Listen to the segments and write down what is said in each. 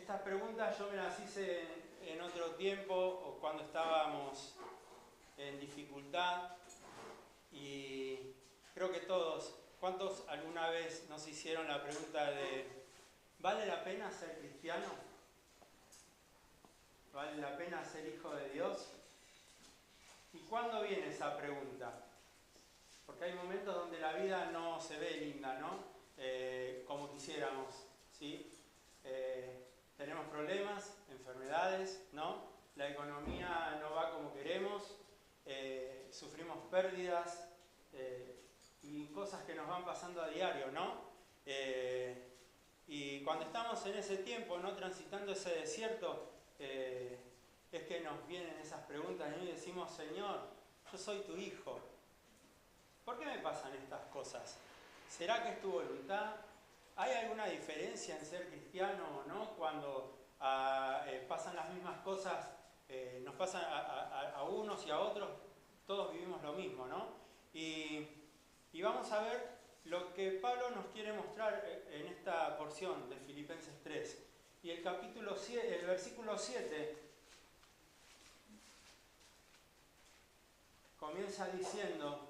Estas preguntas yo me las hice en otro tiempo o cuando estábamos en dificultad y creo que todos, ¿cuántos alguna vez nos hicieron la pregunta de ¿vale la pena ser cristiano? ¿Vale la pena ser hijo de Dios? ¿Y cuándo viene esa pregunta? Porque hay momentos donde la vida no se ve linda, ¿no? Como quisiéramos, ¿sí? Tenemos problemas, enfermedades, ¿no? La economía no va como queremos, sufrimos pérdidas y cosas que nos van pasando a diario, ¿no? Y cuando estamos en ese tiempo, ¿no? Transitando ese desierto, es que nos vienen esas preguntas y decimos, Señor, yo soy tu hijo. ¿Por qué me pasan estas cosas? ¿Será que es tu voluntad? ¿Hay alguna diferencia en ser cristiano o no? Cuando pasan las mismas cosas, nos pasan a unos y a otros, todos vivimos lo mismo, ¿no? Y vamos a ver lo que Pablo nos quiere mostrar en esta porción de Filipenses 3. Y el versículo 7 comienza diciendo: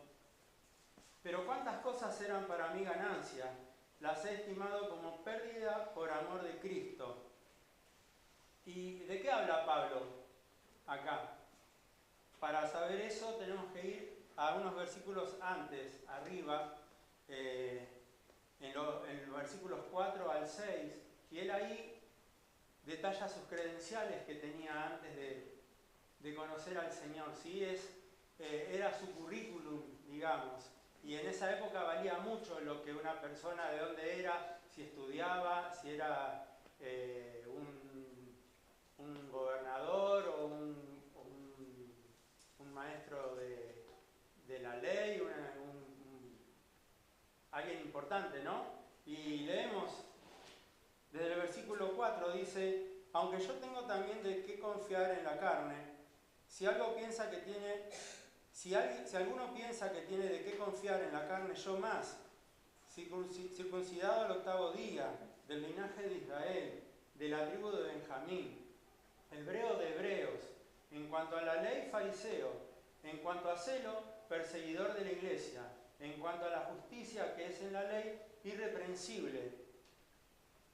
pero cuántas cosas eran para mí ganancia, las he estimado como pérdida por amor de Cristo. ¿Y de qué habla Pablo acá? Para saber eso tenemos que ir a unos versículos antes, arriba, en los versículos 4 al 6, y él ahí detalla sus credenciales que tenía antes de conocer al Señor, ¿sí? Era su currículum, digamos. Y en esa época valía mucho lo que una persona, de dónde era, si estudiaba, si era un gobernador o un maestro de la ley, alguien importante, ¿no? Y leemos desde el versículo 4, dice: aunque yo tengo también de qué confiar en la carne, si alguno piensa que tiene de qué confiar en la carne, yo más, circuncidado al 8º día, del linaje de Israel, de la tribu de Benjamín, hebreo de hebreos, en cuanto a la ley, fariseo, en cuanto a celo, perseguidor de la iglesia, en cuanto a la justicia que es en la ley, irreprensible.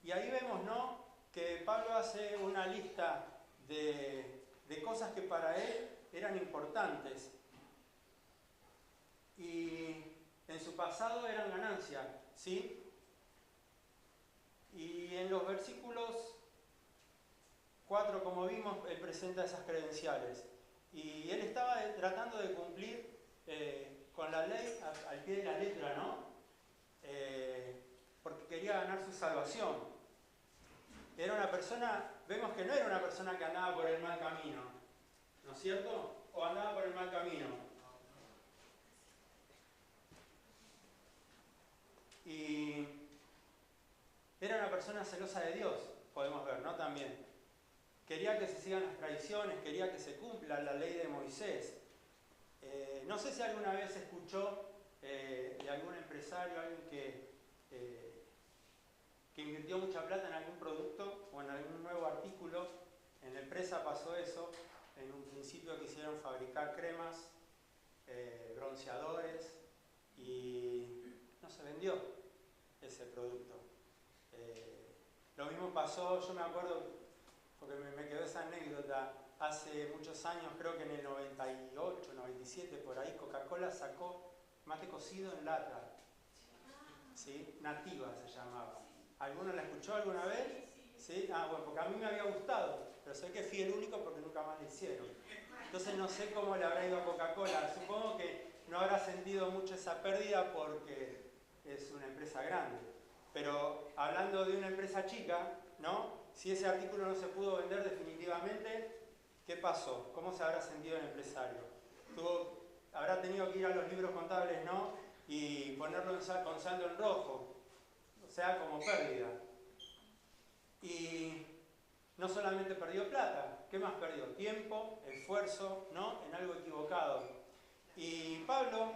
Y ahí vemos, ¿no?, que Pablo hace una lista de cosas que para él eran importantes y en su pasado eran ganancia, ¿sí? Y en los versículos 4, como vimos, él presenta esas credenciales. Y él estaba tratando de cumplir con la ley al pie de la letra, ¿no? Porque quería ganar su salvación. Era una persona, vemos que no era una persona que andaba por el mal camino, ¿no es cierto? ¿O andaba por el mal camino? Y era una persona celosa de Dios, podemos ver, ¿no? También. Quería que se sigan las tradiciones, quería que se cumpla la ley de Moisés. No sé si alguna vez escuchó de algún empresario, alguien que invirtió mucha plata en algún producto o en algún nuevo artículo. En la empresa pasó eso. En un principio quisieron fabricar cremas, bronceadores, y no se vendió ese producto. Lo mismo pasó, yo me acuerdo, porque me quedó esa anécdota, hace muchos años, creo que en el 98, 97, por ahí, Coca-Cola sacó mate cocido en lata, ¿sí? Nativa se llamaba. ¿Alguno la escuchó alguna vez? ¿Sí? Ah, bueno, porque a mí me había gustado, pero sé que fui el único porque nunca más lo hicieron. Entonces no sé cómo le habrá ido a Coca-Cola. Supongo que no habrá sentido mucho esa pérdida porque es una empresa grande. Pero hablando de una empresa chica, ¿no? Si ese artículo no se pudo vender definitivamente, ¿qué pasó? ¿Cómo se habrá sentido el empresario? Habrá tenido que ir a los libros contables, ¿no? Y ponerlo con saldo en rojo, o sea, como pérdida. Y no solamente perdió plata, ¿qué más perdió? Tiempo, esfuerzo, ¿no? En algo equivocado. Y Pablo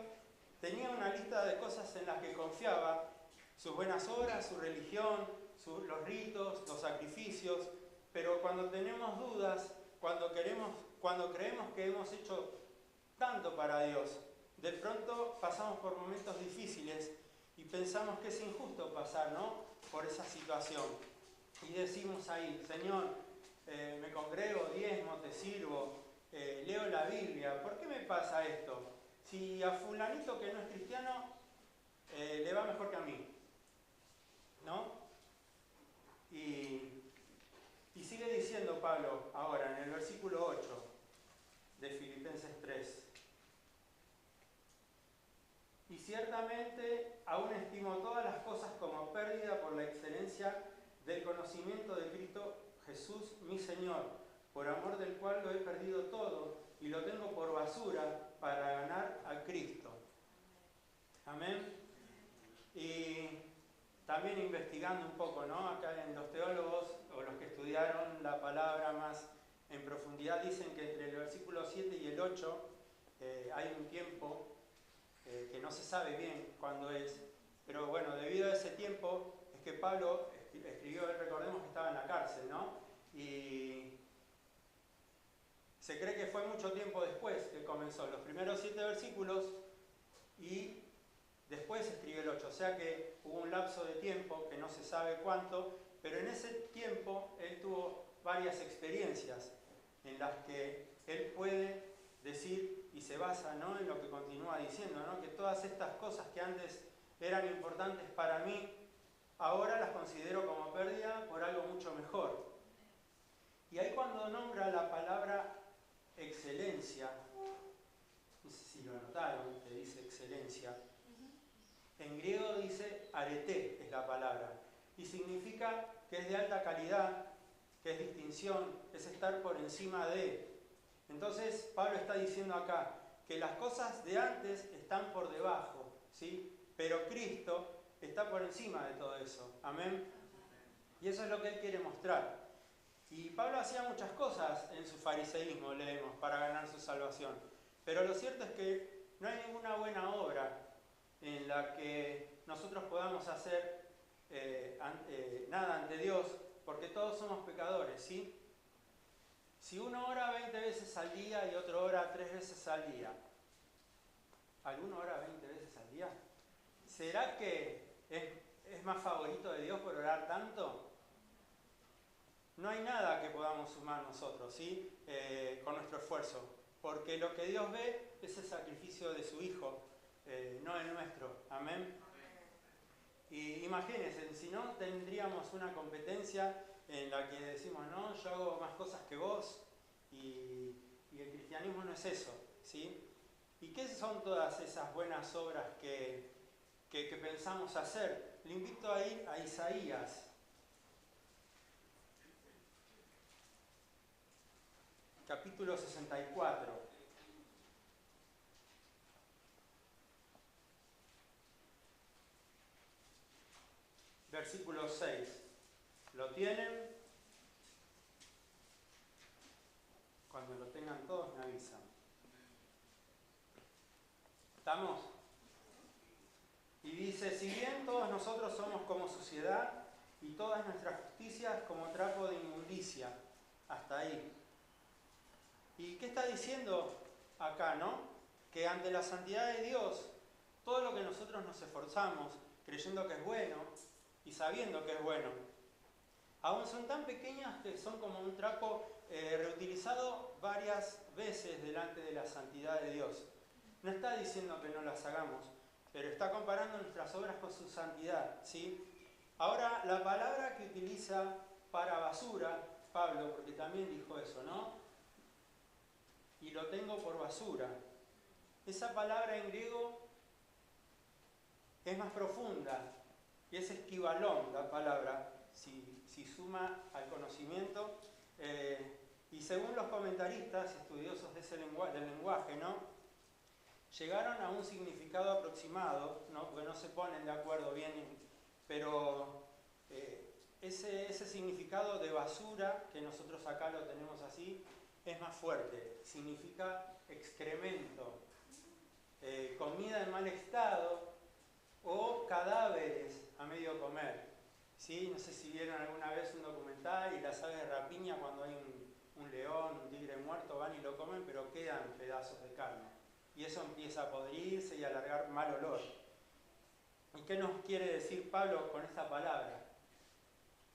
tenía una lista de cosas en las que confiaba: sus buenas obras, su religión, los ritos, los sacrificios, pero cuando tenemos dudas, cuando creemos que hemos hecho tanto para Dios, de pronto pasamos por momentos difíciles y pensamos que es injusto pasar, ¿no?, por esa situación. Y decimos ahí, Señor, me congrego, diezmo, te sirvo, leo la Biblia, ¿por qué me pasa esto? Si a fulanito que no es cristiano le va mejor que a mí, ¿no? Y sigue diciendo Pablo ahora en el versículo 8 de Filipenses 3. Y ciertamente aún estimo todas las cosas como pérdida por la excelencia del conocimiento de Cristo Jesús mi Señor, por amor del cual lo he perdido todo y lo tengo por basura para ganar a Cristo. Amén. Y también investigando un poco, ¿no?, acá en los teólogos o los que estudiaron la palabra más en profundidad dicen que entre el versículo 7 y el 8 hay un tiempo que no se sabe bien cuándo es, pero bueno, debido a ese tiempo es que Pablo escribió, recordemos que estaba en la cárcel, ¿no? Y se cree que fue mucho tiempo después que comenzó, los primeros 7 versículos, y después escribió el 8, o sea que hubo un lapso de tiempo que no se sabe cuánto, pero en ese tiempo él tuvo varias experiencias en las que él puede decir y se basa, ¿no?, en lo que continúa diciendo, ¿no?, que todas estas cosas que antes eran importantes para mí, ahora las considero como pérdida por algo mucho mejor. Y ahí cuando nombra la palabra excelencia, no sé si lo notaron, que dice excelencia, en griego dice arete, es la palabra, y significa que es de alta calidad, que es distinción, es estar por encima de. Entonces Pablo está diciendo acá que las cosas de antes están por debajo, ¿sí?, pero Cristo está por encima de todo eso. Amén. Y eso es lo que él quiere mostrar. Y Pablo hacía muchas cosas en su fariseísmo, leemos, para ganar su salvación. Pero lo cierto es que no hay ninguna buena obra en la que nosotros podamos hacer nada ante Dios, porque todos somos pecadores, ¿sí? Si uno ora 20 veces al día y otro ora 3 veces al día, ¿alguno ora 20 veces al día? ¿Será que es más favorito de Dios por orar tanto? No hay nada que podamos sumar nosotros, ¿sí?, con nuestro esfuerzo, porque lo que Dios ve es el sacrificio de su Hijo, no el nuestro. Amén. Y imagínense, si no tendríamos una competencia en la que decimos, no, yo hago más cosas que vos, y el cristianismo no es eso, ¿sí? ¿Y qué son todas esas buenas obras que pensamos hacer? Le invito a ir a Isaías, capítulo 64. Versículo 6. ¿Lo tienen? Cuando lo tengan todos me avisan. ¿Estamos? Y dice, si bien todos nosotros somos como suciedad y todas nuestras justicias como trapo de inmundicia. Hasta ahí. ¿Y qué está diciendo acá, no? Que ante la santidad de Dios, todo lo que nosotros nos esforzamos, creyendo que es bueno y sabiendo que es bueno, aún son tan pequeñas que son como un trapo reutilizado varias veces delante de la santidad de Dios. No está diciendo que no las hagamos, pero está comparando nuestras obras con su santidad, ¿sí? Ahora, la palabra que utiliza para basura, Pablo, porque también dijo eso, ¿no? Y lo tengo por basura. Esa palabra en griego es más profunda, y es esquivalón la palabra, si suma al conocimiento. Y según los comentaristas estudiosos de del lenguaje, ¿no?, llegaron a un significado aproximado, ¿no?, porque no se ponen de acuerdo bien, pero ese significado de basura, que nosotros acá lo tenemos así, es más fuerte. Significa excremento, comida en mal estado o cadáveres a medio comer. ¿Sí? No sé si vieron alguna vez un documental y las aves de rapiña, cuando hay un león, un tigre muerto, van y lo comen, pero quedan pedazos de carne. Y eso empieza a podrirse y a largar mal olor. ¿Y qué nos quiere decir Pablo con esta palabra?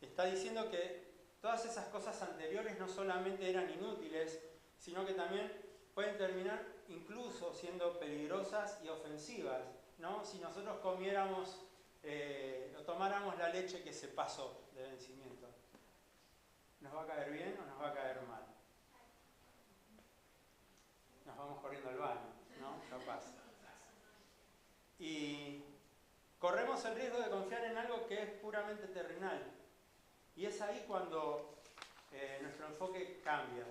Está diciendo que todas esas cosas anteriores no solamente eran inútiles, sino que también pueden terminar incluso siendo peligrosas y ofensivas, ¿no? Si nosotros comiéramos o tomáramos la leche que se pasó de vencimiento. ¿Nos va a caer bien o nos va a caer mal? Nos vamos corriendo al baño, ¿no? Capaz. Y corremos el riesgo de confiar en algo que es puramente terrenal. Y es ahí cuando nuestro enfoque cambia.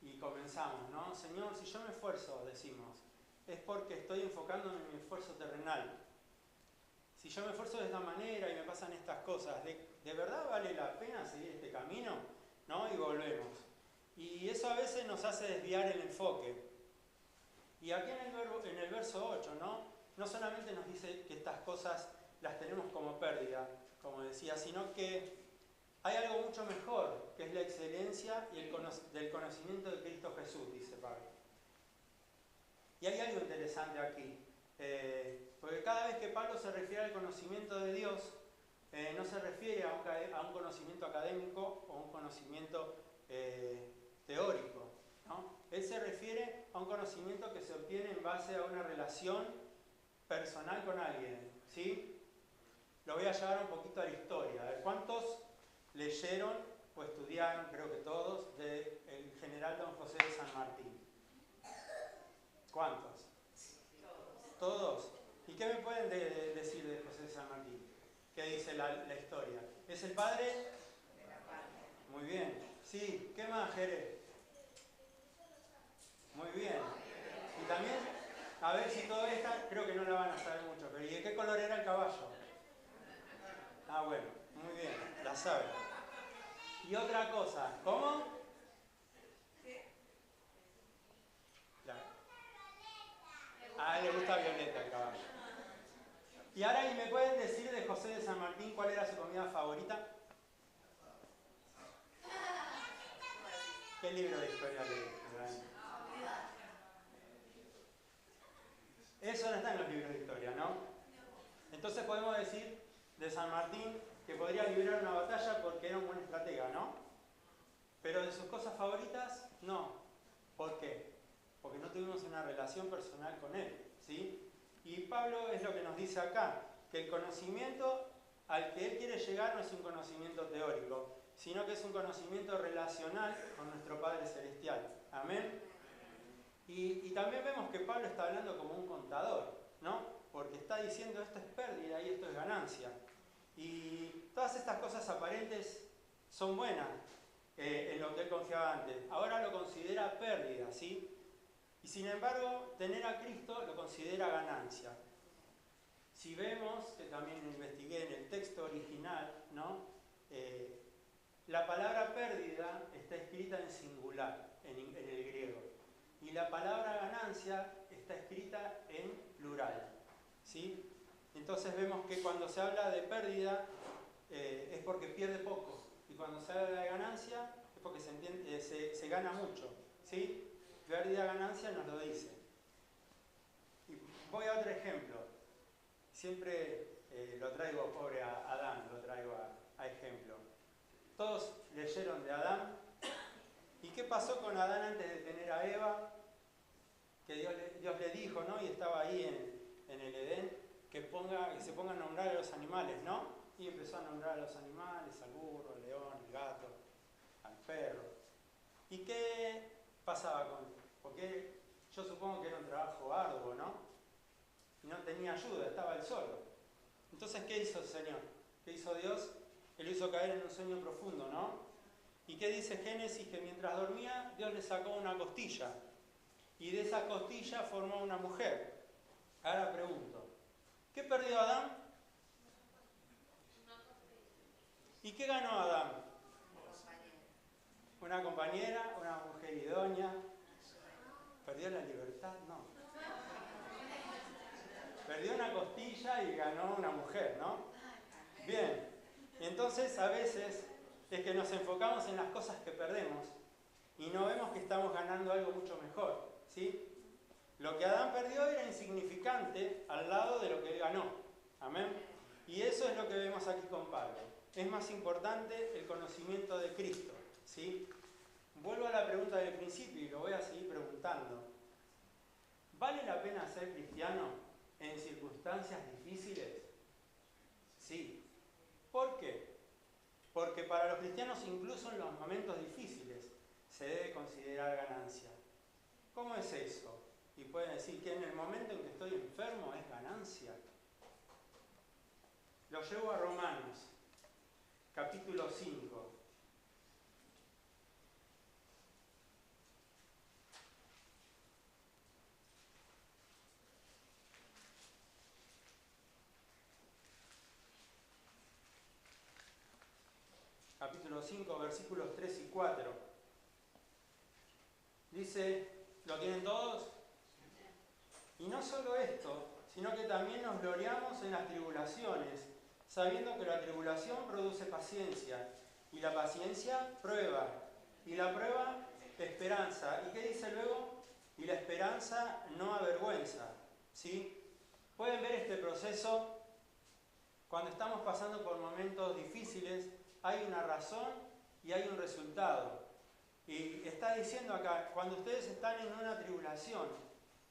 Y comenzamos, ¿no? Señor, si yo me esfuerzo, decimos, es porque estoy enfocándome en mi esfuerzo terrenal. Si yo me esfuerzo de esta manera y me pasan estas cosas, ¿de verdad vale la pena seguir este camino? ¿No? Y volvemos. Y eso a veces nos hace desviar el enfoque. Y aquí en el verso 8, no solamente nos dice que estas cosas las tenemos como pérdida, como decía, sino que hay algo mucho mejor, que es la excelencia y del conocimiento de Cristo Jesús, dice Pablo. Y hay algo interesante aquí, porque cada vez que Pablo se refiere al conocimiento de Dios, no se refiere a un conocimiento académico o un conocimiento teórico, ¿no? Él se refiere a un conocimiento que se obtiene en base a una relación personal con alguien, ¿sí? Lo voy a llevar un poquito a la historia. A ver, ¿cuántos leyeron o estudiaron, creo que todos, del general Don José de San Martín? ¿Cuántos? ¿Todos? ¿Y qué me pueden decir de José de San Martín? ¿Qué dice la historia? ¿Es el padre? Muy bien. Sí, ¿qué más, Jerez? Muy bien. Y también, a ver si todo esta, creo que no la van a saber mucho, pero ¿y de qué color era el caballo? Ah, bueno, muy bien, la saben. Y otra cosa, ¿cómo? A él le gusta violeta el caballo. Y ahora, ¿y me pueden decir de José de San Martín cuál era su comida favorita? ¿Qué libro de historia leí? Eso no está en los libros de historia, ¿no? Entonces podemos decir de San Martín que podría librar una batalla porque era un buen estratega, ¿no? Pero de sus cosas favoritas, no. ¿Por qué? Porque no tuvimos una relación personal con él, ¿sí? Y Pablo es lo que nos dice acá, que el conocimiento al que él quiere llegar no es un conocimiento teórico, sino que es un conocimiento relacional con nuestro Padre Celestial. Amén. Y también vemos que Pablo está hablando como un contador, ¿no? Porque está diciendo esto es pérdida y esto es ganancia. Y todas estas cosas aparentes son buenas en lo que él confiaba antes. Ahora lo considera pérdida, ¿sí? Y sin embargo, tener a Cristo lo considera ganancia. Si vemos, que también investigué en el texto original, ¿no? La palabra pérdida está escrita en singular, en el griego. Y la palabra ganancia está escrita en plural, ¿sí? Entonces vemos que cuando se habla de pérdida es porque pierde poco. Y cuando se habla de ganancia es porque se gana mucho, ¿sí? Pérdida, ganancia nos lo dice. Y voy a otro ejemplo. Siempre lo traigo, pobre a Adán, lo traigo a ejemplo. Todos leyeron de Adán. ¿Y qué pasó con Adán antes de tener a Eva? Que Dios le dijo, ¿no? Y estaba ahí en el Edén, que se ponga a nombrar a los animales, ¿no? Y empezó a nombrar a los animales, al burro, al león, al gato, al perro. ¿Y qué pasaba con él? Porque yo supongo que era un trabajo arduo, ¿no? Y no tenía ayuda, estaba él solo. Entonces, ¿qué hizo el Señor? ¿Qué hizo Dios? Él lo hizo caer en un sueño profundo, ¿no? ¿Y qué dice Génesis? Que mientras dormía, Dios le sacó una costilla. Y de esa costilla formó una mujer. Ahora pregunto, ¿qué perdió Adán? ¿Y qué ganó Adán? Una compañera, una mujer idónea. ¿Perdió la libertad? No. Perdió una costilla y ganó una mujer, ¿no? Bien. Entonces a veces es que nos enfocamos en las cosas que perdemos y no vemos que estamos ganando algo mucho mejor, ¿sí? Lo que Adán perdió era insignificante al lado de lo que él ganó. Amén. Y eso es lo que vemos aquí con Pablo. Es más importante el conocimiento de Cristo, ¿sí? Vuelvo a la pregunta del principio y lo voy a seguir preguntando. ¿Vale la pena ser cristiano en circunstancias difíciles? Sí. ¿Por qué? Porque para los cristianos, incluso en los momentos difíciles, se debe considerar ganancia. ¿Cómo es eso? Y pueden decir que en el momento en que estoy enfermo es ganancia. Lo llevo a Romanos, capítulo 5. Capítulo 5, versículos 3 y 4. Dice, ¿lo tienen todos? Y no solo esto, sino que también nos gloriamos en las tribulaciones, sabiendo que la tribulación produce paciencia, y la paciencia prueba, y la prueba esperanza. ¿Y qué dice luego? Y la esperanza no avergüenza. ¿Sí? ¿Pueden ver este proceso? Cuando estamos pasando por momentos difíciles, hay una razón y hay un resultado. Y está diciendo acá, cuando ustedes están en una tribulación,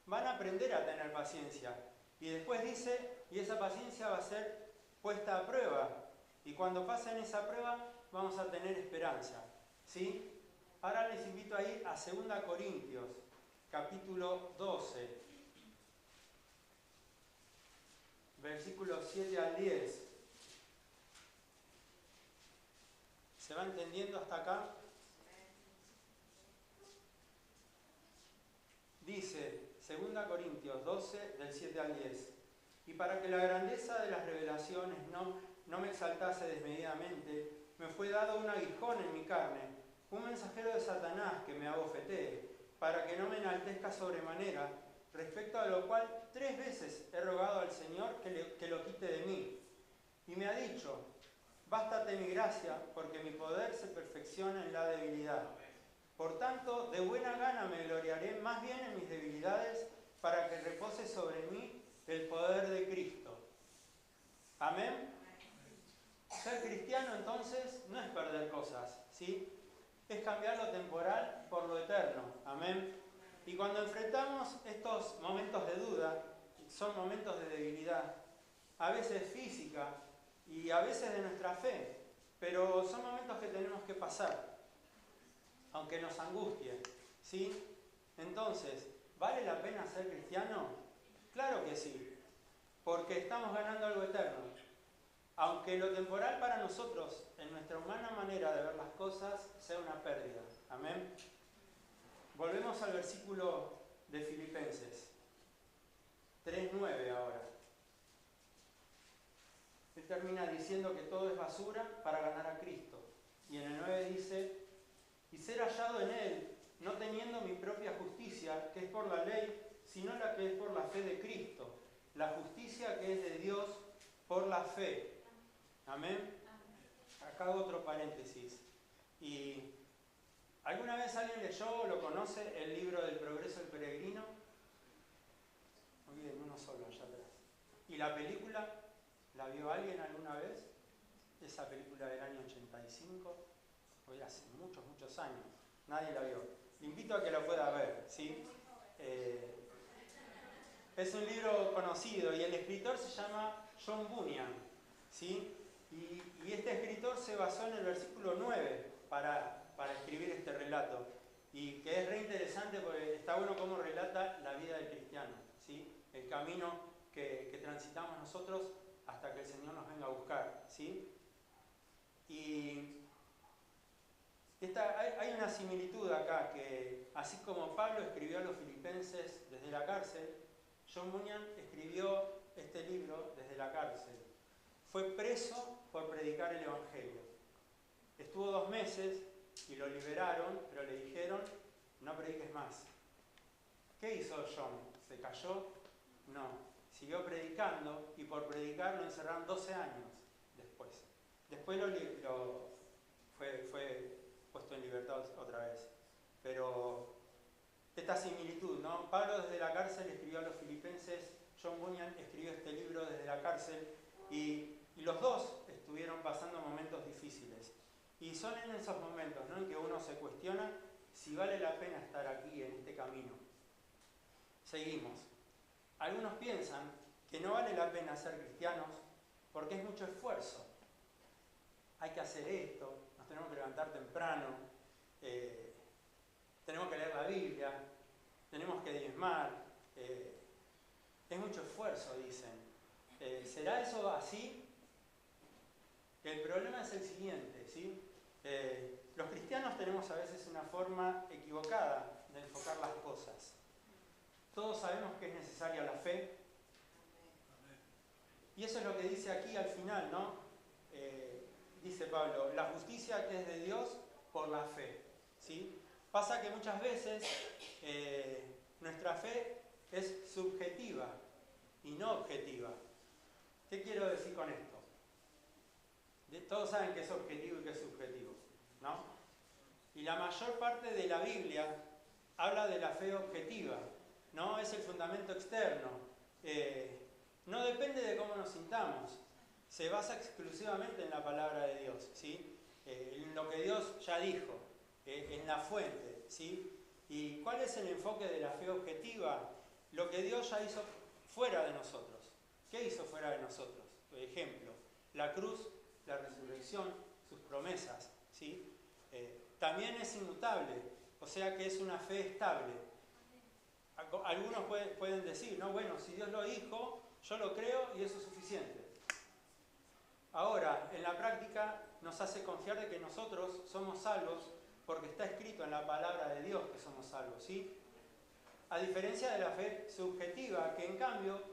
van a aprender a tener paciencia. Y después dice, y esa paciencia va a ser puesta a prueba. Y cuando pasen esa prueba, vamos a tener esperanza. ¿Sí? Ahora les invito a ir a 2 Corintios, capítulo 12, versículos 7 al 10. ¿Se va entendiendo hasta acá? Dice 2 Corintios 12, del 7 al 10. Y para que la grandeza de las revelaciones no me exaltase desmedidamente, me fue dado un aguijón en mi carne, un mensajero de Satanás que me abofetee, para que no me enaltezca sobremanera, respecto a lo cual 3 veces he rogado al Señor que lo quite de mí. Y me ha dicho, bástate mi gracia, porque mi poder se perfecciona en la debilidad. Por tanto, de buena gana me gloriaré más bien en mis debilidades, para que repose sobre mí el poder de Cristo. Amén. Ser cristiano entonces no es perder cosas, ¿sí? Es cambiar lo temporal por lo eterno. Amén. Y cuando enfrentamos estos momentos de duda, son momentos de debilidad, a veces física y a veces de nuestra fe, pero son momentos que tenemos que pasar, aunque nos angustie, ¿sí? Entonces, ¿vale la pena ser cristiano? Claro que sí, porque estamos ganando algo eterno. Aunque lo temporal para nosotros, en nuestra humana manera de ver las cosas, sea una pérdida. Amén. Volvemos al versículo de Filipenses 3:9 ahora. Él termina diciendo que todo es basura para ganar a Cristo. Y en el 9 dice, y ser hallado en Él, no teniendo mi propia justicia, que es por la ley, sino la que es por la fe de Cristo, la justicia que es de Dios por la fe. Amén. Acá hago otro paréntesis. ¿Y alguna vez alguien leyó o lo conoce el libro del Progreso del Peregrino? Olviden, uno solo allá atrás. ¿Y la película? ¿La vio alguien alguna vez? Esa película del año 85, hoy hace muchos, muchos años. Nadie la vio. Le invito a que la pueda ver, ¿sí? Es un libro conocido y el escritor se llama John Bunyan, ¿sí? Y este escritor se basó en el versículo 9 para escribir este relato. Y que es re interesante porque está bueno cómo relata la vida del cristiano, ¿sí? El camino que transitamos nosotros hasta que el Señor nos venga a buscar, ¿sí? Y hay una similitud acá, que así como Pablo escribió a los filipenses desde la cárcel, John Bunyan escribió este libro desde la cárcel. Fue preso por predicar el Evangelio. Estuvo 2 meses y lo liberaron, pero le dijeron, no prediques más. ¿Qué hizo John? ¿Se cayó? No. Siguió predicando y por predicar lo encerraron 12 años después. Después fue puesto en libertad otra vez. Pero esta similitud, ¿no? Pablo desde la cárcel escribió a los filipenses, John Bunyan escribió este libro desde la cárcel y los dos estuvieron pasando momentos difíciles. Y son en esos momentos, ¿no?, en que uno se cuestiona si vale la pena estar aquí en este camino. Seguimos. Algunos piensan que no vale la pena ser cristianos porque es mucho esfuerzo. Hay que hacer esto, nos tenemos que levantar temprano, tenemos que leer la Biblia, tenemos que diezmar, es mucho esfuerzo, dicen. ¿Será eso así? El problema es el siguiente, ¿sí? Los cristianos tenemos a veces una forma equivocada de enfocar las cosas. Todos sabemos que es necesaria la fe. Y eso es lo que dice aquí al final, ¿no? Dice Pablo, la justicia que es de Dios por la fe, ¿sí? Pasa que muchas veces nuestra fe es subjetiva y no objetiva. ¿Qué quiero decir con esto? Todos saben que es objetivo y que es subjetivo, ¿no? Y la mayor parte de la Biblia habla de la fe objetiva, ¿no? Es el fundamento externo. No depende de cómo nos sintamos. Se basa exclusivamente en la palabra de Dios, ¿sí? En lo que Dios ya dijo, en la fuente, ¿sí? ¿Y cuál es el enfoque de la fe objetiva? Lo que Dios ya hizo fuera de nosotros. ¿Qué hizo fuera de nosotros? Por ejemplo, la cruz, la resurrección, sus promesas, ¿sí? También es inmutable, o sea que es una fe estable. Algunos pueden decir, no, bueno, si Dios lo dijo, yo lo creo y eso es suficiente. Ahora, en la práctica nos hace confiar de que nosotros somos salvos porque está escrito en la palabra de Dios que somos salvos, ¿sí? A diferencia de la fe subjetiva, que en cambio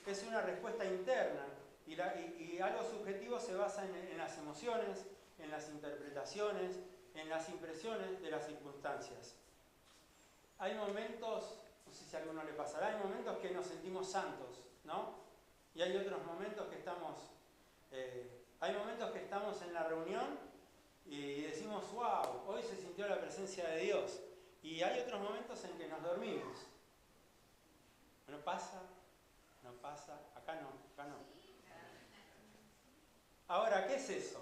es una respuesta interna y algo subjetivo se basa en las emociones, en las interpretaciones, en las impresiones de las circunstancias. Hay momentos, no sé si a alguno le pasará, hay momentos que nos sentimos santos, ¿no? Y hay otros momentos que estamos en la reunión y decimos, wow, hoy se sintió la presencia de Dios. Y hay otros momentos en que nos dormimos. ¿No pasa? ¿No pasa? Acá no. Ahora, ¿qué es eso?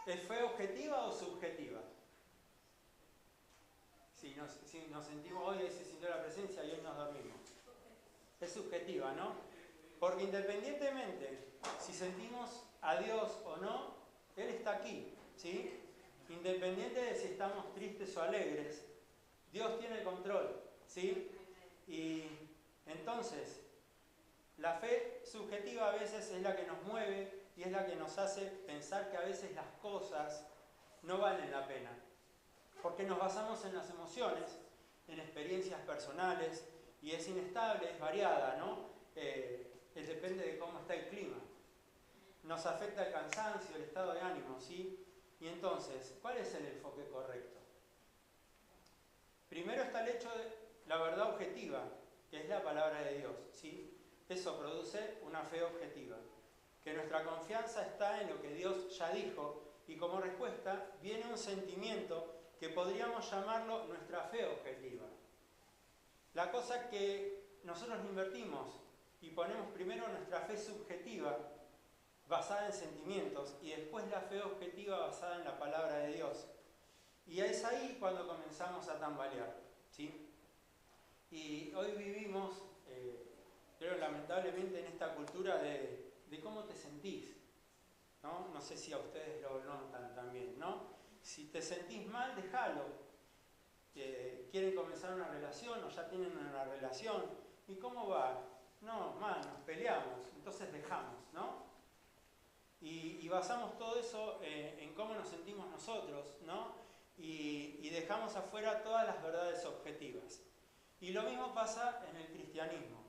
¿Es fe objetiva o subjetiva? Si nos sentimos hoy se sintió la presencia y hoy nos dormimos. Es subjetiva, ¿no? Porque independientemente si sentimos a Dios o no, Él está aquí, ¿sí? Independiente de si estamos tristes o alegres, Dios tiene el control, ¿sí? Y entonces, la fe subjetiva a veces es la que nos mueve y es la que nos hace pensar que a veces las cosas no valen la pena. Porque nos basamos en las emociones, en experiencias personales, y es inestable, es variada, ¿no? Depende de cómo está el clima. Nos afecta el cansancio, el estado de ánimo, ¿sí? Y entonces, ¿cuál es el enfoque correcto? Primero está el hecho de la verdad objetiva, que es la palabra de Dios, ¿sí? Eso produce una fe objetiva, que nuestra confianza está en lo que Dios ya dijo, y como respuesta viene un sentimiento que podríamos llamarlo nuestra fe objetiva. La cosa que nosotros invertimos y ponemos primero nuestra fe subjetiva basada en sentimientos y después la fe objetiva basada en la palabra de Dios. Y es ahí cuando comenzamos a tambalear, ¿sí? Y hoy vivimos, creo lamentablemente, en esta cultura de cómo te sentís, ¿no? No sé si a ustedes lo notan también, ¿no? Si te sentís mal, déjalo. Quieren comenzar una relación o ya tienen una relación. ¿Y cómo va? No, mal, nos peleamos, entonces dejamos, ¿no? Y basamos todo eso en cómo nos sentimos nosotros, ¿no? Y dejamos afuera todas las verdades objetivas. Y lo mismo pasa en el cristianismo.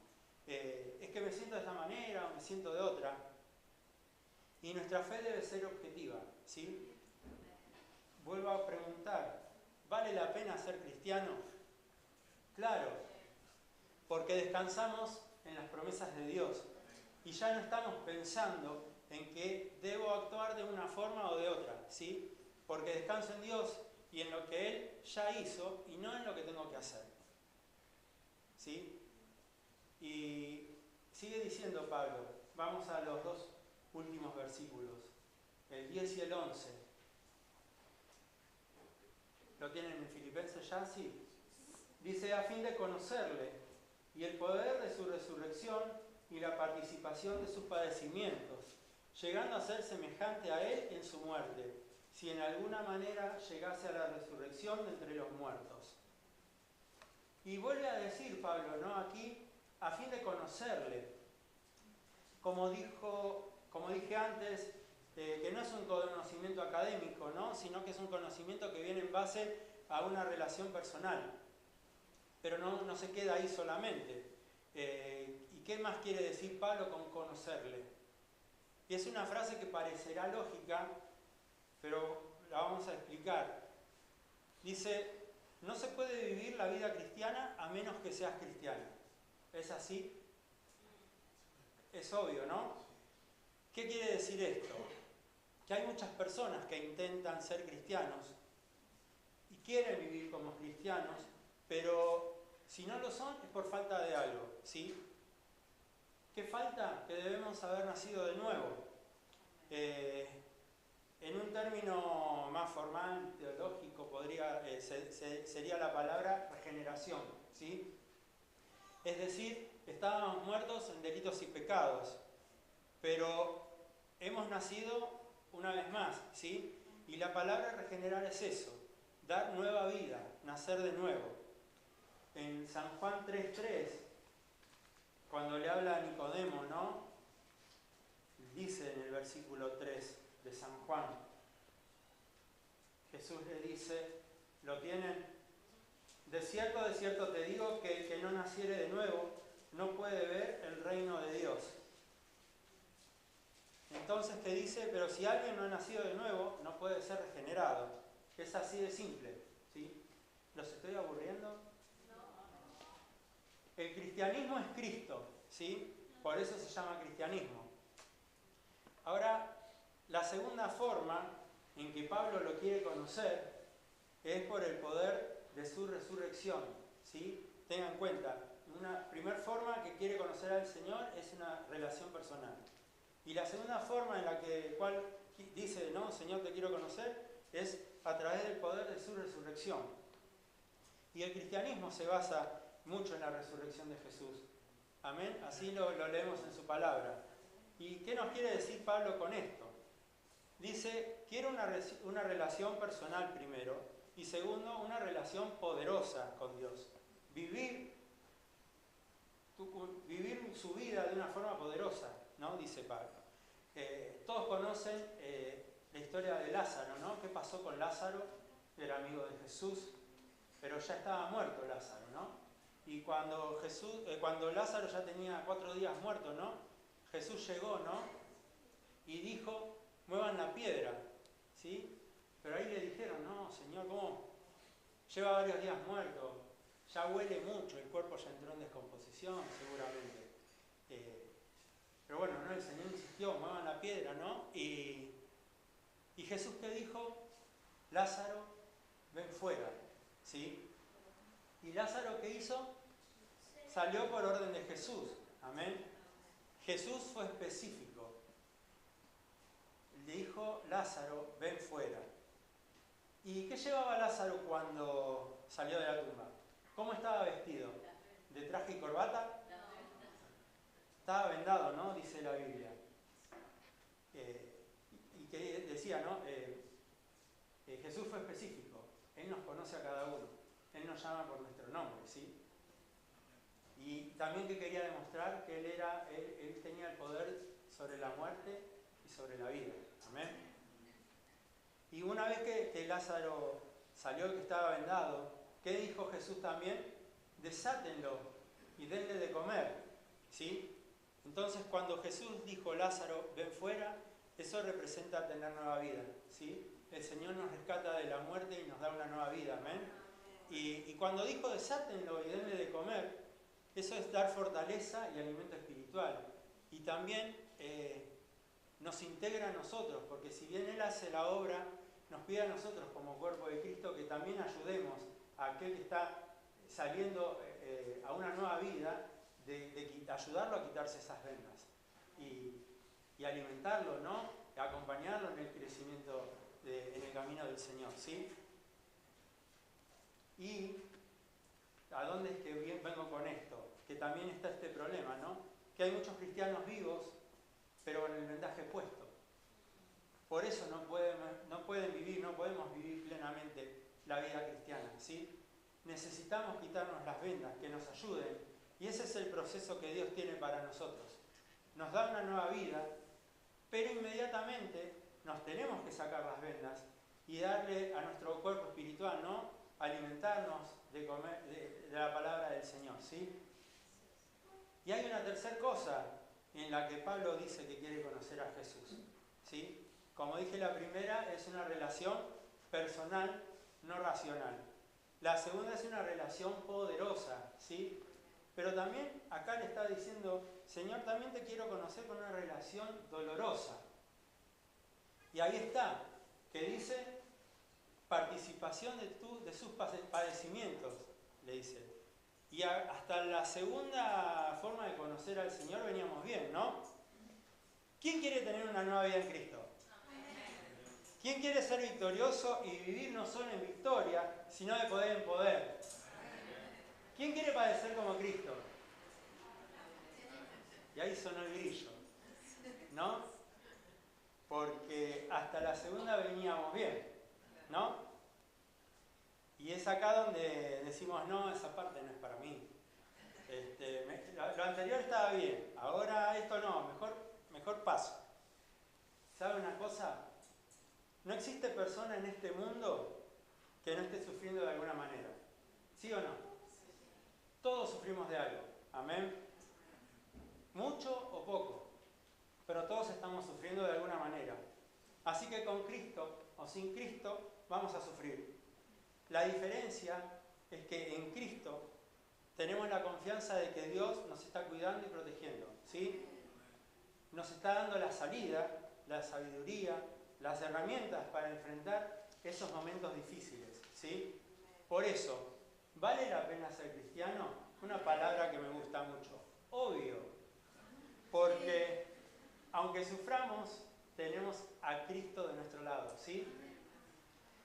Es que me siento de esta manera o me siento de otra. Y nuestra fe debe ser objetiva, ¿sí? Vuelvo a preguntar, ¿vale la pena ser cristiano? Claro, porque descansamos en las promesas de Dios y ya no estamos pensando en que debo actuar de una forma o de otra, ¿sí? Porque descanso en Dios y en lo que Él ya hizo y no en lo que tengo que hacer, ¿sí? Y sigue diciendo Pablo, vamos a los dos últimos versículos, el 10 y el 11. ¿Lo tienen en Filipenses ya? Sí. Dice, a fin de conocerle y el poder de su resurrección y la participación de sus padecimientos, llegando a ser semejante a Él en su muerte, si en alguna manera llegase a la resurrección de entre los muertos. Y vuelve a decir Pablo, ¿no? Aquí, a fin de conocerle. Como dije antes, que no es un conocimiento académico, ¿no? Sino que es un conocimiento que viene en base a una relación personal. Pero no se queda ahí solamente. ¿Y qué más quiere decir Pablo con conocerle? Y es una frase que parecerá lógica, pero la vamos a explicar. Dice, no se puede vivir la vida cristiana a menos que seas cristiano. ¿Es así? Es obvio, ¿no? ¿Qué quiere decir esto? Que hay muchas personas que intentan ser cristianos y quieren vivir como cristianos, pero si no lo son es por falta de algo, ¿sí? ¿Qué falta? Que debemos haber nacido de nuevo. En un término más formal, teológico, sería la palabra regeneración, ¿sí? Es decir, estábamos muertos en delitos y pecados, pero hemos nacido una vez más, ¿sí? Y la palabra regenerar es eso, dar nueva vida, nacer de nuevo. En San Juan 3:3, cuando le habla a Nicodemo, ¿no? Dice en el versículo 3 de San Juan, Jesús le dice, ¿lo tienen? De cierto te digo que el que no naciere de nuevo no puede ver el reino de Dios. Entonces te dice, pero si alguien no ha nacido de nuevo, no puede ser regenerado. Es así de simple, ¿sí? ¿Los estoy aburriendo? No. El cristianismo es Cristo, ¿sí? Por eso se llama cristianismo. Ahora, la segunda forma en que Pablo lo quiere conocer es por el poder de su resurrección, ¿sí? Tengan en cuenta, una primera forma que quiere conocer al Señor es una relación personal. Y la segunda forma en la cual dice, no, Señor, te quiero conocer, es a través del poder de su resurrección. Y el cristianismo se basa mucho en la resurrección de Jesús. Amén. Así lo leemos en su palabra. ¿Y qué nos quiere decir Pablo con esto? Dice, quiero una relación personal primero, y segundo, una relación poderosa con Dios. Vivir su vida de una forma poderosa, ¿no? Dice Pablo. Todos conocen la historia de Lázaro, ¿no? ¿Qué pasó con Lázaro? Era amigo de Jesús, pero ya estaba muerto Lázaro, ¿no? Y cuando Lázaro ya tenía 4 días muerto, ¿no? Jesús llegó, ¿no? Y dijo, muevan la piedra, ¿sí? Pero ahí le dijeron, no, Señor, ¿cómo? Lleva varios días muerto, ya huele mucho, el cuerpo ya entró en descomposición, seguramente. Pero bueno, ¿no? El Señor insistió, muevan la piedra, ¿no? Y Jesús, ¿qué dijo? Lázaro, ven fuera, ¿sí? ¿Y Lázaro qué hizo? Salió por orden de Jesús, amén. Jesús fue específico. Le dijo, Lázaro, ven fuera. ¿Y qué llevaba Lázaro cuando salió de la tumba? ¿Cómo estaba vestido? ¿De traje y corbata? Estaba vendado, ¿no? Dice la Biblia. Y que decía, ¿no? Jesús fue específico. Él nos conoce a cada uno. Él nos llama por nuestro nombre, ¿sí? Y también que quería demostrar que él tenía el poder sobre la muerte y sobre la vida. Amén. Y una vez que Lázaro salió, que estaba vendado, ¿qué dijo Jesús también? Desátenlo y denle de comer, ¿sí? Entonces cuando Jesús dijo, Lázaro, ven fuera, eso representa tener nueva vida, ¿sí? El Señor nos rescata de la muerte y nos da una nueva vida, amén. Y cuando dijo, desátenlo y denle de comer, eso es dar fortaleza y alimento espiritual. Y también nos integra a nosotros, porque si bien Él hace la obra, nos pide a nosotros como cuerpo de Cristo que también ayudemos a aquel que está saliendo a una nueva vida, de ayudarlo a quitarse esas vendas y alimentarlo, ¿no? Acompañarlo en el crecimiento, en el camino del Señor, ¿sí? Y ¿a dónde es que vengo con esto? Que también está este problema, ¿no? Que hay muchos cristianos vivos, pero con el vendaje puesto. Por eso no pueden vivir, no podemos vivir plenamente la vida cristiana, ¿sí? Necesitamos quitarnos las vendas, que nos ayuden. Y ese es el proceso que Dios tiene para nosotros. Nos da una nueva vida, pero inmediatamente nos tenemos que sacar las vendas y darle a nuestro cuerpo espiritual, ¿no? Alimentarnos de comer de la palabra del Señor, ¿sí? Y hay una tercera cosa en la que Pablo dice que quiere conocer a Jesús, ¿sí? Como dije, la primera es una relación personal, no racional. La segunda es una relación poderosa, ¿sí? Pero también acá le está diciendo, Señor, también te quiero conocer con una relación dolorosa. Y ahí está, que dice participación de sus padecimientos, le dice. Y hasta la segunda forma de conocer al Señor veníamos bien, ¿no? ¿Quién quiere tener una nueva vida en Cristo? ¿Quién quiere ser victorioso y vivir no solo en victoria, sino de poder en poder? ¿Quién quiere padecer como Cristo? Y ahí sonó el grillo, ¿no? Porque hasta la segunda veníamos bien, ¿no? Y es acá donde decimos, no, esa parte no es para mí. Lo anterior estaba bien, ahora esto no, mejor paso. ¿Sabe una cosa? No existe persona en este mundo que no esté sufriendo de alguna manera. ¿Sí o no? Todos sufrimos de algo. Amén. Mucho o poco. Pero todos estamos sufriendo de alguna manera. Así que con Cristo o sin Cristo vamos a sufrir. La diferencia es que en Cristo tenemos la confianza de que Dios nos está cuidando y protegiendo, ¿sí? Nos está dando la salida, la sabiduría, las herramientas para enfrentar esos momentos difíciles, ¿sí? Por eso, ¿vale la pena ser cristiano? Una palabra que me gusta mucho. Obvio. Porque aunque suframos, tenemos a Cristo de nuestro lado, ¿sí?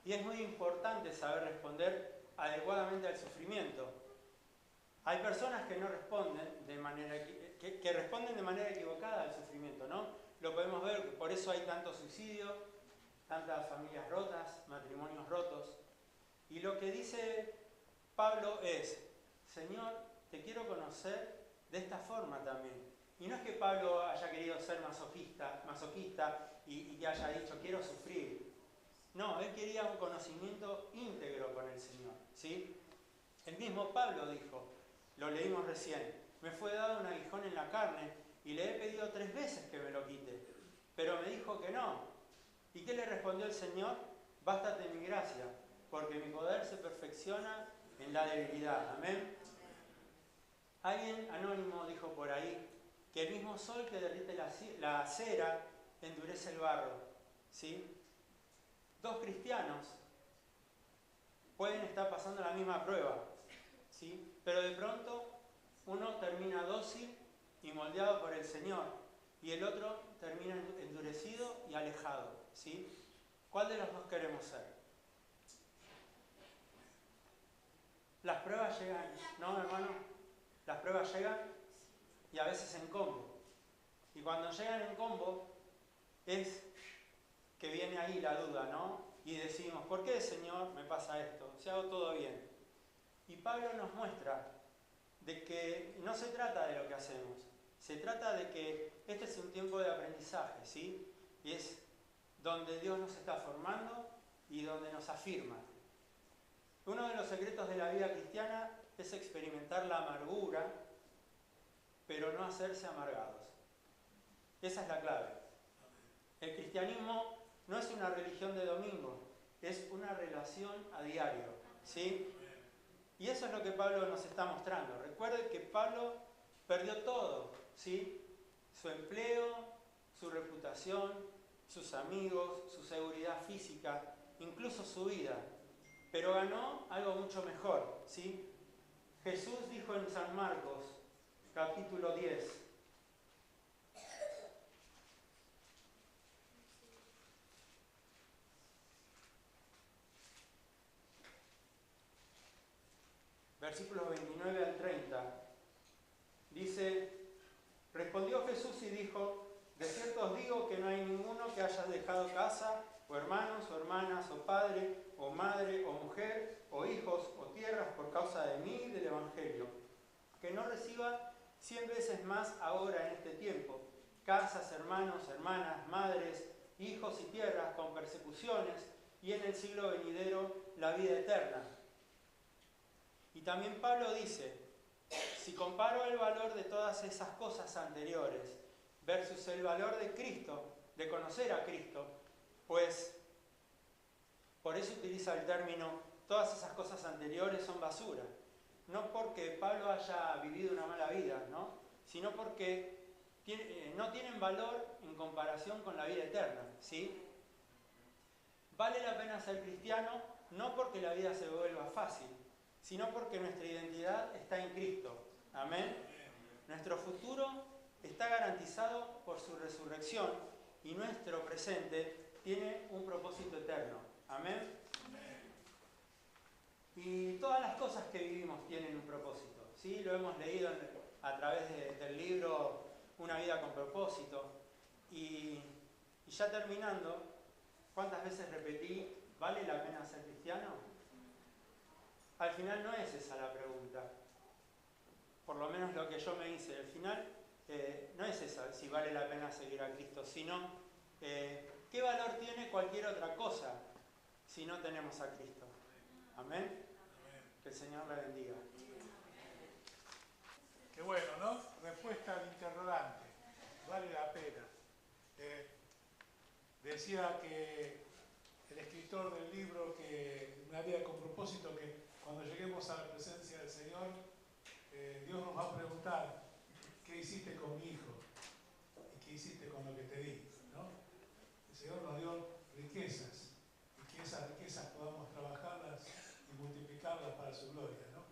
Y es muy importante saber responder adecuadamente al sufrimiento. Hay personas que no responden de manera que responden de manera equivocada al sufrimiento, ¿no? Lo podemos ver, por eso hay tanto suicidio, tantas familias rotas, matrimonios rotos. Y lo que dice Pablo es, Señor, te quiero conocer de esta forma también. Y no es que Pablo haya querido ser masoquista y que haya dicho, quiero sufrir. No, él quería un conocimiento íntegro con el Señor, ¿sí? El mismo Pablo dijo, lo leímos recién, me fue dado un aguijón en la carne y le he pedido 3 veces que me lo quite, pero me dijo que no. ¿Y qué le respondió el Señor? Bástate mi gracia, porque mi poder se perfecciona en la debilidad. Amén. Alguien anónimo dijo por ahí que el mismo sol que derrite la cera endurece el barro, ¿sí? 2 cristianos pueden estar pasando la misma prueba, ¿sí? Pero de pronto uno termina dócil y moldeado por el Señor y el otro termina endurecido y alejado, ¿sí? ¿Cuál de los dos queremos ser? Las pruebas llegan, ¿no, hermano? Las pruebas llegan y a veces en combo. Y cuando llegan en combo es que viene ahí la duda, ¿no? Y decimos, ¿por qué, Señor, me pasa esto? Si hago todo bien. Y Pablo nos muestra de que no se trata de lo que hacemos, se trata de que este es un tiempo de aprendizaje, ¿sí? Y es donde Dios nos está formando y donde nos afirma. Uno de los secretos de la vida cristiana es experimentar la amargura, pero no hacerse amargados. Esa es la clave. El cristianismo no es una religión de domingo, es una relación a diario, ¿sí? Y eso es lo que Pablo nos está mostrando. Recuerden que Pablo perdió todo, ¿sí? Su empleo, su reputación, sus amigos, su seguridad física, incluso su vida. Pero ganó algo mucho mejor, ¿sí? Jesús dijo en San Marcos, capítulo 10, versículos 29 al 30, dice: respondió Jesús y dijo: de cierto os digo que no hay ninguno que haya dejado casa, o hermanos, o hermanas, o padre, o madre, o mujer, o hijos, o tierras por causa de mí y del Evangelio, que no reciba 100 veces más ahora en este tiempo, casas, hermanos, hermanas, madres, hijos y tierras con persecuciones, y en el siglo venidero la vida eterna. Y también Pablo dice: si comparo el valor de todas esas cosas anteriores versus el valor de Cristo, de conocer a Cristo, pues por eso utiliza el término todas esas cosas anteriores son basura. No porque Pablo haya vivido una mala vida, ¿no? Sino porque no tienen valor en comparación con la vida eterna, ¿sí? Vale la pena ser cristiano no porque la vida se vuelva fácil, sino porque nuestra identidad está en Cristo. Amén. Nuestro futuro está garantizado por su resurrección y nuestro presente tiene un propósito eterno. Amén. Y todas las cosas que vivimos tienen un propósito, ¿sí? Lo hemos leído a través del libro Una vida con propósito. Y ya terminando, ¿cuántas veces repetí: ¿vale la pena ser cristiano? Al final no es esa la pregunta. Por lo menos lo que yo me hice. Al final no es esa, si vale la pena seguir a Cristo, sino ¿qué valor tiene cualquier otra cosa si no tenemos a Cristo? Amén. Que el Señor la bendiga. Qué bueno, ¿no? Respuesta al interrogante. Vale la pena. Decía que el escritor del libro, que Una vida con propósito, que cuando lleguemos a la presencia del Señor, Dios nos va a preguntar: ¿qué hiciste con mi hijo? ¿Y qué hiciste con lo que te di? ¿No? El Señor nos dio riquezas, y que esas riquezas podamos trabajarlas y multiplicarlas para su gloria, ¿no?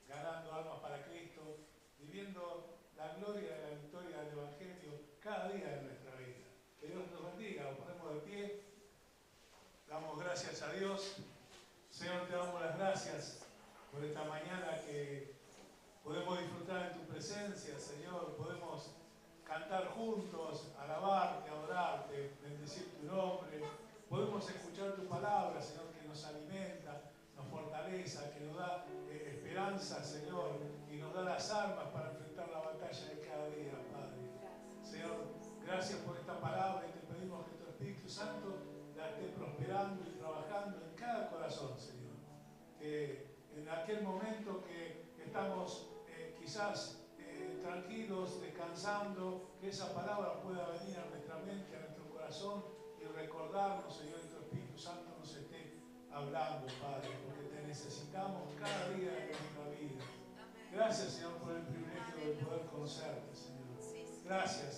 Ganando almas para Cristo, viviendo la gloria de la victoria del Evangelio cada día de nuestra vida. Que Dios nos bendiga. Nos ponemos de pie, damos gracias a Dios. Señor, te damos las gracias por esta mañana que podemos disfrutar en tu presencia, Señor. Podemos cantar juntos, alabarte, adorarte, bendecir tu nombre. Podemos escuchar tu palabra, Señor, que nos alimenta, nos fortaleza, que nos da esperanza, Señor, y nos da las armas para enfrentar la batalla de cada día, Padre. Señor, gracias por esta palabra y te pedimos que tu Espíritu Santo la esté prosperando y trabajando en cada corazón, Señor. Que en aquel momento que estamos quizás tranquilos, descansando, que esa palabra pueda venir a nuestra mente, a nuestro corazón y recordarnos, Señor, y tu Espíritu Santo nos esté hablando, Padre, porque te necesitamos cada día de nuestra vida. Gracias, Señor, por el privilegio de poder conocerte, Señor. Gracias,